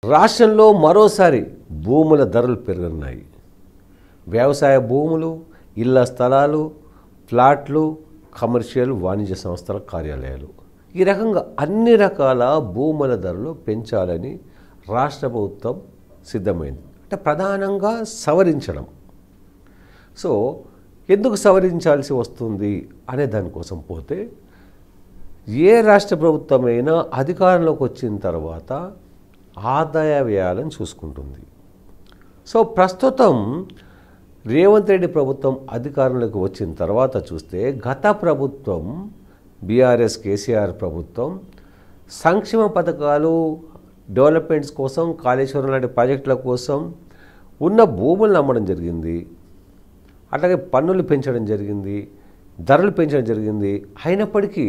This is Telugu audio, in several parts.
రాష్ట్రంలో మరోసారి భూముల ధరలు పెరుగుతున్నాయి. వ్యవసాయ భూములు, ఇళ్ల స్థలాలు, ఫ్లాట్లు, కమర్షియల్ వాణిజ్య సంస్థల కార్యాలయాలు, ఈ రకంగా అన్ని రకాల భూముల ధరలు పెంచాలని రాష్ట్ర ప్రభుత్వం సిద్ధమైంది. అంటే ప్రధానంగా సవరించడం. సో ఎందుకు సవరించాల్సి వస్తుంది అనే దానికోసం పోతే, ఏ రాష్ట్ర ప్రభుత్వమైనా అధికారంలోకి వచ్చిన తర్వాత ఆదాయ వ్యయాలను చూసుకుంటుంది. సో ప్రస్తుతం రేవంత్ రెడ్డి ప్రభుత్వం అధికారంలోకి వచ్చిన తర్వాత చూస్తే, గత ప్రభుత్వం బీఆర్ఎస్ కేసీఆర్ ప్రభుత్వం సంక్షేమ పథకాలు, డెవలప్మెంట్స్ కోసం, కాళేశ్వరం లాంటి ప్రాజెక్టుల కోసం ఉన్న భూములను అమ్మడం జరిగింది. అట్లాగే పన్నులు పెంచడం జరిగింది, ధరలు పెంచడం జరిగింది. అయినప్పటికీ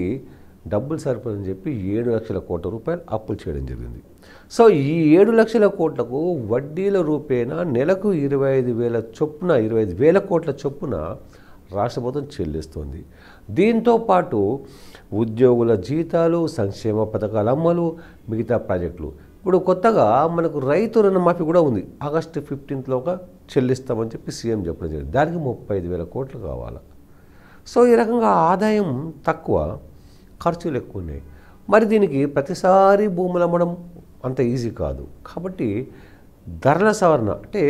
డబ్బులు సరిపోదని చెప్పి 7 లక్షల కోట్ల రూపాయలు అప్పులు చేయడం జరిగింది. సో ఈ 7 లక్షల కోట్లకు వడ్డీల రూపేణా నెలకు 25,000 చొప్పున 25,000 కోట్ల చొప్పున రాష్ట్ర ప్రభుత్వం చెల్లిస్తుంది. దీంతో పాటు ఉద్యోగుల జీతాలు, సంక్షేమ పథకాల అమలు, మిగతా ప్రాజెక్టులు. ఇప్పుడు కొత్తగా మనకు రైతు రుణమాఫీ కూడా ఉంది. ఆగస్టు 15th చెల్లిస్తామని చెప్పి సీఎం చెప్పడం జరిగింది. దానికి 35,000 కోట్లు కావాలి. సో ఈ రకంగా ఆదాయం తక్కువ, ఖర్చులు ఎక్కువ ఉన్నాయి. మరి దీనికి ప్రతిసారి భూములు అమ్మడం అంత ఈజీ కాదు. కాబట్టి ధరల సవరణ, అంటే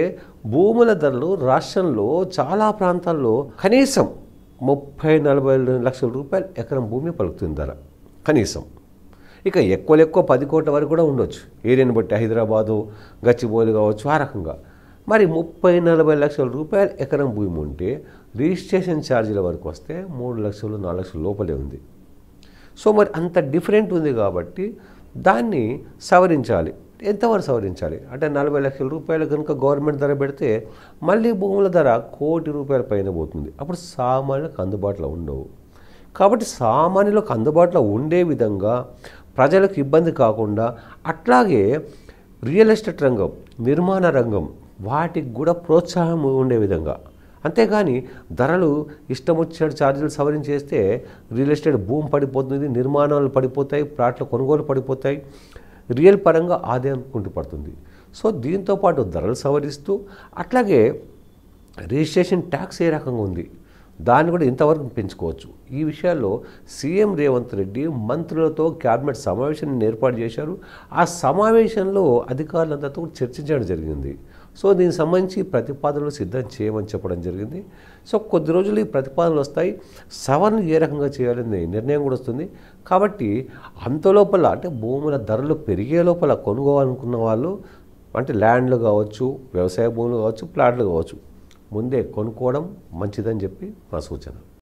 భూముల ధరలు రాష్ట్రంలో చాలా ప్రాంతాల్లో కనీసం 30-40 లక్షల రూపాయలు ఎకరం భూమి పలుకుతుంది ధర కనీసం. ఇక ఎక్కువ 10 కోట్ల వరకు కూడా ఉండొచ్చు, ఏరియాని బట్టి. హైదరాబాదు, గచ్చిబౌలి కావచ్చు, ఆ రకంగా. మరి 30-40 లక్షల రూపాయలు ఎకరం భూమి ఉంటే రిజిస్ట్రేషన్ ఛార్జీల వరకు వస్తే 3 లక్షలు 4 లక్షల లోపలే ఉంది. సో మరి అంత డిఫరెంట్ ఉంది కాబట్టి దాన్ని సవరించాలి. ఎంతవరకు సవరించాలి అంటే 40 లక్షల రూపాయలు కనుక గవర్నమెంట్ ధర పెడితే మళ్ళీ భూముల ధర 1 కోటి రూపాయల పైన పోతుంది. అప్పుడు సామాన్యులకు అందుబాటులో ఉండవు. కాబట్టి సామాన్యులకు అందుబాటులో ఉండే విధంగా, ప్రజలకు ఇబ్బంది కాకుండా, అట్లాగే రియల్ ఎస్టేట్ రంగం, నిర్మాణ రంగం, వాటికి కూడా ప్రోత్సాహం ఉండే విధంగా. అంతేగాని ధరలు ఇష్టం వచ్చినట్టు ఛార్జీలు సవరించేస్తే రియల్ ఎస్టేట్ భూమి పడిపోతుంది, నిర్మాణాలు పడిపోతాయి, ప్లాట్ల కొనుగోలు పడిపోతాయి, రియల్ పరంగా ఆదాయం కుంటుపడుతుంది. సో దీంతోపాటు ధరలు సవరిస్తూ, అట్లాగే రిజిస్ట్రేషన్ ట్యాక్స్ ఏ రకంగా ఉంది దాన్ని కూడా ఇంతవరకు పెంచుకోవచ్చు. ఈ విషయాల్లో సీఎం రేవంత్ రెడ్డి మంత్రులతో క్యాబినెట్ సమావేశాన్ని ఏర్పాటు చేశారు. ఆ సమావేశంలో అధికారులందరితో చర్చించడం జరిగింది. సో దీనికి సంబంధించి ప్రతిపాదనలు సిద్ధం చేయమని చెప్పడం జరిగింది. సో కొద్ది రోజులు ఈ ప్రతిపాదనలు వస్తాయి. సవరణ ఏ రకంగా చేయాలని నిర్ణయం కూడా వస్తుంది. కాబట్టి అంతలోపల, అంటే భూముల ధరలు పెరిగే లోపల కొనుగోవాలనుకున్న వాళ్ళు, అంటే ల్యాండ్లు కావచ్చు, వ్యవసాయ భూములు కావచ్చు, ప్లాట్లు కావచ్చు, ముందే కొనుక్కోవడం మంచిదని చెప్పి నా సూచన.